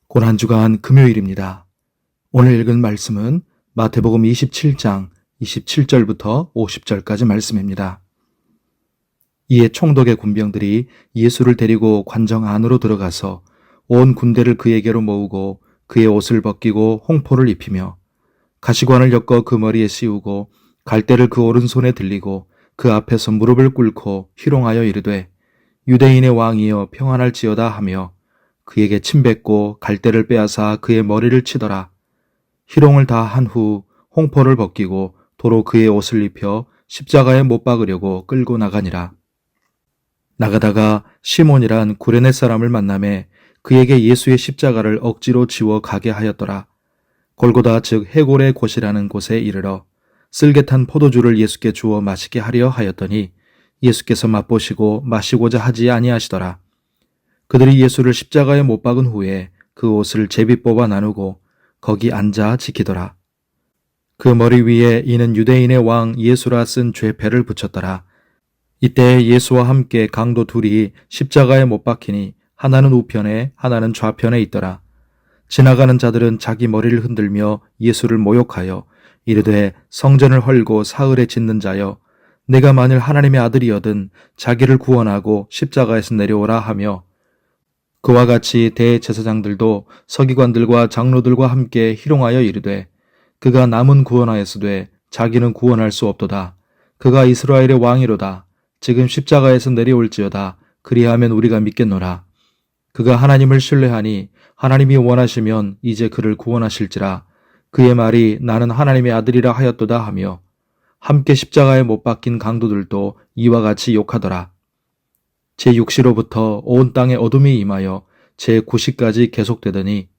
고난주간 금요일입니다. 오늘 읽은 말씀은 마태복음 27장 27절부터 50절까지 말씀입니다. 이에 총독의 군병들이 예수를 데리고 관정 안으로 들어가서 온 군대를 그에게로 모으고 그의 옷을 벗기고 홍포를 입히며 가시관을 엮어 그 머리에 씌우고 갈대를 그 오른손에 들리고 그 앞에서 무릎을 꿇고 희롱하여 이르되 유대인의 왕이여 평안할지어다 하며 그에게 침뱉고 갈대를 빼앗아 그의 머리를 치더라. 희롱을 다 한 후 홍포를 벗기고 도로 그의 옷을 입혀 십자가에 못 박으려고 끌고 나가니라. 나가다가 시몬이란 구레네 사람을 만나매 그에게 예수의 십자가를 억지로 지워 가게 하였더라. 골고다 즉 해골의 곳이라는 곳에 이르러 쓸개탄 포도주를 예수께 주어 마시게 하려 하였더니 예수께서 맛보시고 마시고자 하지 아니하시더라. 그들이 예수를 십자가에 못 박은 후에 그 옷을 제비 뽑아 나누고 거기 앉아 지키더라. 그 머리 위에 이는 유대인의 왕 예수라 쓴 죄패를 붙였더라. 이때 예수와 함께 강도 둘이 십자가에 못 박히니 하나는 우편에 하나는 좌편에 있더라. 지나가는 자들은 자기 머리를 흔들며 예수를 모욕하여 이르되 성전을 헐고 사흘에 짓는 자여 내가 만일 하나님의 아들이여든 자기를 구원하고 십자가에서 내려오라 하며 그와 같이 대제사장들도 서기관들과 장로들과 함께 희롱하여 이르되 그가 남은 구원하였으되 자기는 구원할 수 없도다. 그가 이스라엘의 왕이로다. 지금 십자가에서 내려올지어다. 그리하면 우리가 믿겠노라. 그가 하나님을 신뢰하니 하나님이 원하시면 이제 그를 구원하실지라. 그의 말이 나는 하나님의 아들이라 하였도다 하며 함께 십자가에 못 박힌 강도들도 이와 같이 욕하더라. 제6시로부터 온 땅에 어둠이 임하여 제9시까지 계속되더니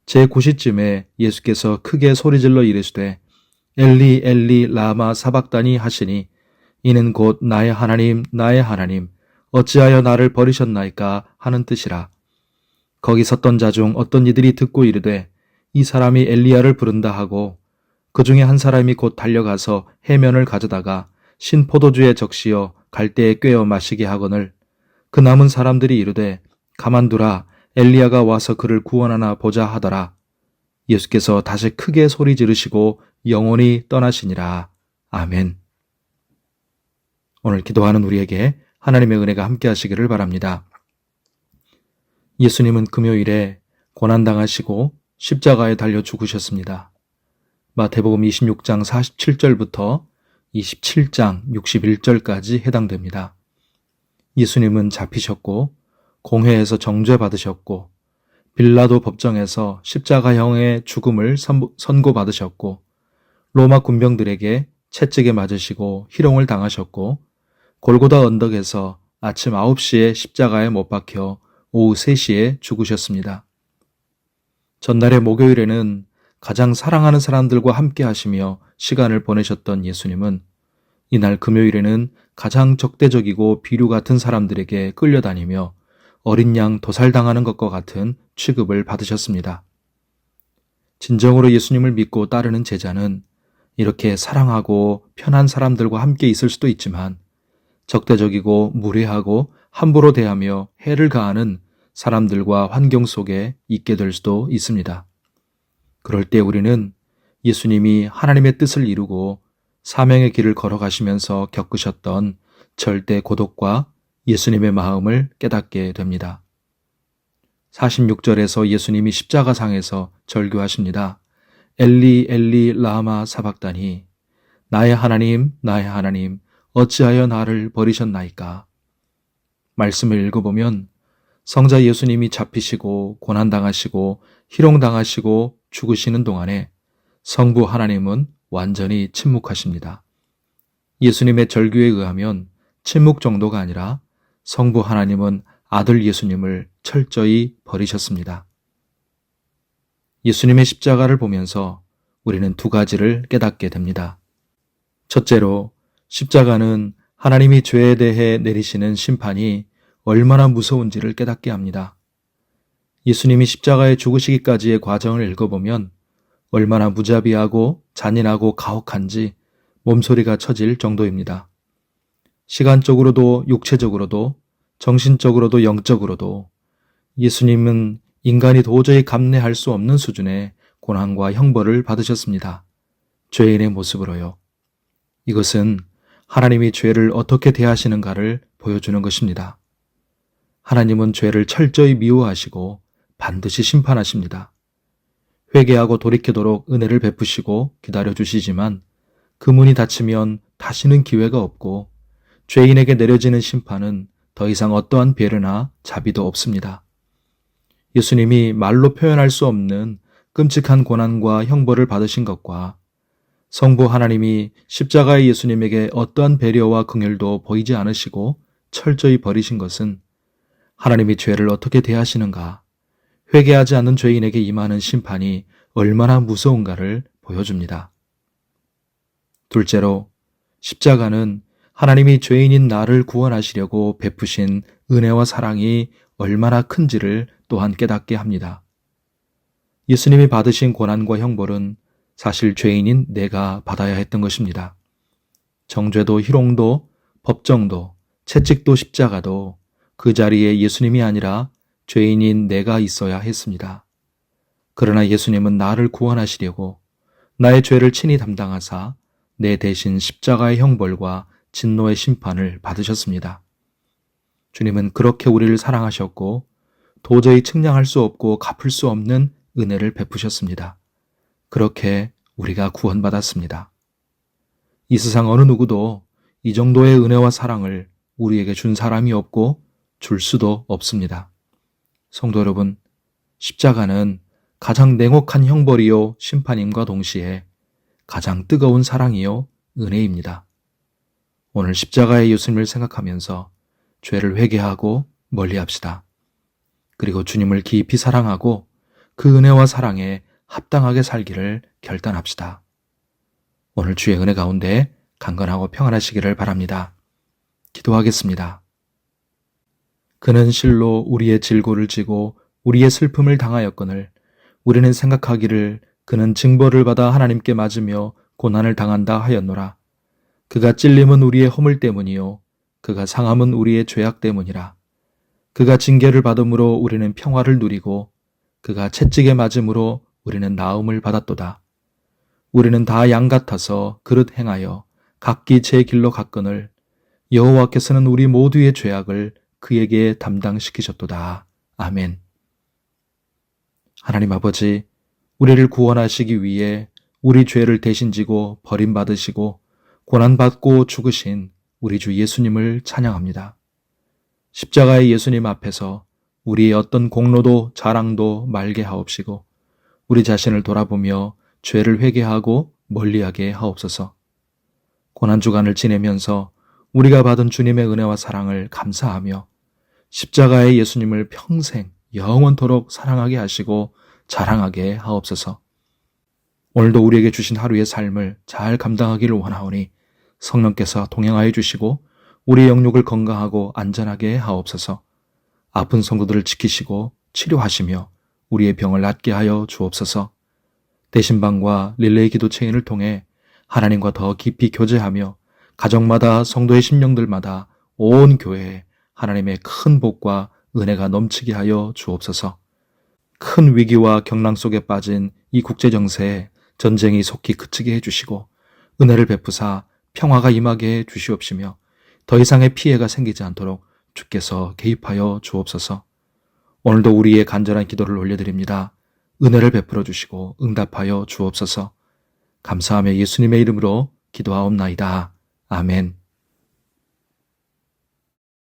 제9시쯤에 예수께서 크게 소리질러 이르시되 엘리 엘리 라마 사박다니 하시니 이는 곧 나의 하나님 나의 하나님 어찌하여 나를 버리셨나이까 하는 뜻이라. 거기 섰던 자 중 어떤 이들이 듣고 이르되 이 사람이 엘리야를 부른다 하고 그 중에 한 사람이 곧 달려가서 해면을 가져다가 신 포도주에 적시어 갈대에 꿰어 마시게 하거늘 그 남은 사람들이 이르되 가만두라 엘리야가 와서 그를 구원하나 보자 하더라. 예수께서 다시 크게 소리 지르시고 영원히 떠나시니라. 아멘. 오늘 기도하는 우리에게 하나님의 은혜가 함께 하시기를 바랍니다. 예수님은 금요일에 고난당하시고 십자가에 달려 죽으셨습니다. 마태복음 26장 47절부터 27장 61절까지 해당됩니다. 예수님은 잡히셨고 공회에서 정죄받으셨고 빌라도 법정에서 십자가형의 죽음을 선고받으셨고 로마 군병들에게 채찍에 맞으시고 희롱을 당하셨고 골고다 언덕에서 아침 9시에 십자가에 못 박혀 오후 3시에 죽으셨습니다. 전날의 목요일에는 가장 사랑하는 사람들과 함께 하시며 시간을 보내셨던 예수님은 이날 금요일에는 가장 적대적이고 비류 같은 사람들에게 끌려다니며 어린 양 도살당하는 것과 같은 취급을 받으셨습니다. 진정으로 예수님을 믿고 따르는 제자는 이렇게 사랑하고 편한 사람들과 함께 있을 수도 있지만 적대적이고 무례하고 함부로 대하며 해를 가하는 사람들과 환경 속에 있게 될 수도 있습니다. 그럴 때 우리는 예수님이 하나님의 뜻을 이루고 사명의 길을 걸어가시면서 겪으셨던 절대 고독과 예수님의 마음을 깨닫게 됩니다. 46절에서 예수님이 십자가상에서 절규하십니다. 엘리 엘리 라마 사박다니 나의 하나님 어찌하여 나를 버리셨나이까. 말씀을 읽어보면 성자 예수님이 잡히시고 고난당하시고 희롱당하시고 죽으시는 동안에 성부 하나님은 완전히 침묵하십니다. 예수님의 절규에 의하면 침묵 정도가 아니라 성부 하나님은 아들 예수님을 철저히 버리셨습니다. 예수님의 십자가를 보면서 우리는 두 가지를 깨닫게 됩니다. 첫째로 십자가는 하나님이 죄에 대해 내리시는 심판이 얼마나 무서운지를 깨닫게 합니다. 예수님이 십자가에 죽으시기까지의 과정을 읽어보면 얼마나 무자비하고 잔인하고 가혹한지 몸소리가 쳐질 정도입니다. 시간적으로도 육체적으로도 정신적으로도 영적으로도 예수님은 인간이 도저히 감내할 수 없는 수준의 고난과 형벌을 받으셨습니다. 죄인의 모습으로요. 이것은 하나님이 죄를 어떻게 대하시는가를 보여주는 것입니다. 하나님은 죄를 철저히 미워하시고 반드시 심판하십니다. 회개하고 돌이키도록 은혜를 베푸시고 기다려주시지만 그 문이 닫히면 다시는 기회가 없고 죄인에게 내려지는 심판은 더 이상 어떠한 배려나 자비도 없습니다. 예수님이 말로 표현할 수 없는 끔찍한 고난과 형벌을 받으신 것과 성부 하나님이 십자가의 예수님에게 어떠한 배려와 긍휼도 보이지 않으시고 철저히 버리신 것은 하나님이 죄를 어떻게 대하시는가, 회개하지 않는 죄인에게 임하는 심판이 얼마나 무서운가를 보여줍니다. 둘째로, 십자가는 하나님이 죄인인 나를 구원하시려고 베푸신 은혜와 사랑이 얼마나 큰지를 또한 깨닫게 합니다. 예수님이 받으신 고난과 형벌은 사실 죄인인 내가 받아야 했던 것입니다. 정죄도 희롱도 법정도 채찍도 십자가도 그 자리에 예수님이 아니라 죄인인 내가 있어야 했습니다. 그러나 예수님은 나를 구원하시려고 나의 죄를 친히 담당하사 내 대신 십자가의 형벌과 진노의 심판을 받으셨습니다. 주님은 그렇게 우리를 사랑하셨고 도저히 측량할 수 없고 갚을 수 없는 은혜를 베푸셨습니다. 그렇게 우리가 구원받았습니다. 이 세상 어느 누구도 이 정도의 은혜와 사랑을 우리에게 준 사람이 없고 줄 수도 없습니다. 성도 여러분, 십자가는 가장 냉혹한 형벌이요 심판임과 동시에 가장 뜨거운 사랑이요 은혜입니다. 오늘 십자가의 예수님을 생각하면서 죄를 회개하고 멀리합시다. 그리고 주님을 깊이 사랑하고 그 은혜와 사랑에 합당하게 살기를 결단합시다. 오늘 주의 은혜 가운데 강건하고 평안하시기를 바랍니다. 기도하겠습니다. 그는 실로 우리의 질고를 지고 우리의 슬픔을 당하였거늘 우리는 생각하기를 그는 징벌을 받아 하나님께 맞으며 고난을 당한다 하였노라. 그가 찔림은 우리의 허물 때문이요 그가 상함은 우리의 죄악 때문이라. 그가 징계를 받음으로 우리는 평화를 누리고 그가 채찍에 맞음으로 우리는 나음을 받았도다. 우리는 다 양 같아서 그릇 행하여 각기 제 길로 갔거늘 여호와께서는 우리 모두의 죄악을 그에게 담당시키셨도다. 아멘. 하나님 아버지, 우리를 구원하시기 위해 우리 죄를 대신 지고 버림받으시고 고난받고 죽으신 우리 주 예수님을 찬양합니다. 십자가의 예수님 앞에서 우리의 어떤 공로도 자랑도 말게 하옵시고 우리 자신을 돌아보며 죄를 회개하고 멀리하게 하옵소서. 고난주간을 지내면서 우리가 받은 주님의 은혜와 사랑을 감사하며 십자가의 예수님을 평생 영원토록 사랑하게 하시고 자랑하게 하옵소서. 오늘도 우리에게 주신 하루의 삶을 잘 감당하기를 원하오니 성령께서 동행하여 주시고 우리의 영육을 건강하고 안전하게 하옵소서. 아픈 성도들을 지키시고 치료하시며 우리의 병을 낫게 하여 주옵소서. 대신방과 릴레이 기도 체인을 통해 하나님과 더 깊이 교제하며 가정마다 성도의 심령들마다 온 교회에 하나님의 큰 복과 은혜가 넘치게 하여 주옵소서. 큰 위기와 경랑 속에 빠진 이 국제정세에 전쟁이 속히 그치게 해주시고 은혜를 베푸사 평화가 임하게 해주시옵시며 더 이상의 피해가 생기지 않도록 주께서 개입하여 주옵소서. 오늘도 우리의 간절한 기도를 올려드립니다. 은혜를 베풀어 주시고 응답하여 주옵소서. 감사하며 예수님의 이름으로 기도하옵나이다. 아멘.